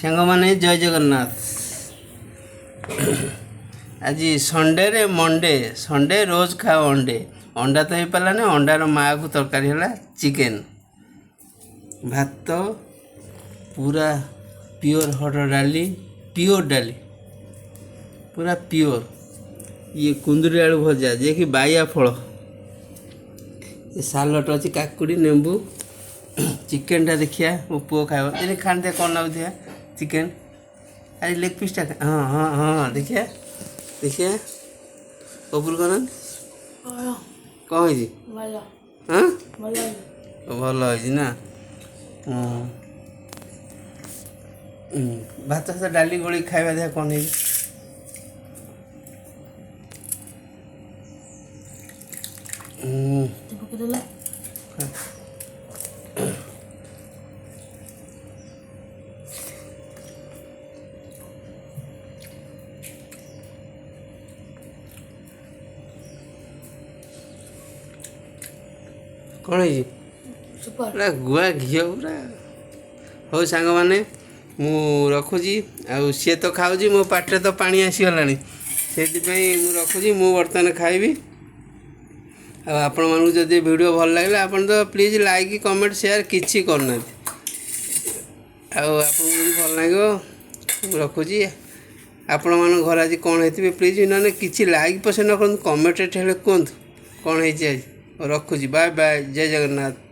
सांग माने जय जगन्नाथ। आज संडे रे मंडे संडे रोज खाओ अंडे अंडा तो हो पारा ना अंडार माँ को तरकारी है चिकेन भात पूरा प्योर हरड़ डाली प्योर डाली पूरा प्योर ये कुंदरी आलू भजा जे कि बाया फल ये सालट अच्छी काकुड़ी नेंबू चिकेन टा देखिया मो पुओ खाए ये खाते कौन लगुआ चिकेन अरे लेग पीस टा हाँ हाँ हाँ देखिए देखिए कपूर कौन कौन है हाँ भल है ना भात सहित डाली गोली खाଇବା देखा कौन है कौन है पूरा गुआ घी पूरा हो सांग मैंने मु रखुची आउ सी तो खाऊँ मो पाटे तो पानी आसीगला से रखुची मु बर्तमान खाइबी आपण मानू जदि वीडियो भल लगे आपन तो प्लीज लाइक कमेंट शेयर किसी करना भल लगे रखुची आपण मान घर आज कौन है प्लीज ना किसी लाइक पसंद न कर कमेंट कहते कौन है आज रखुची बाय बाय जय जगन्नाथ।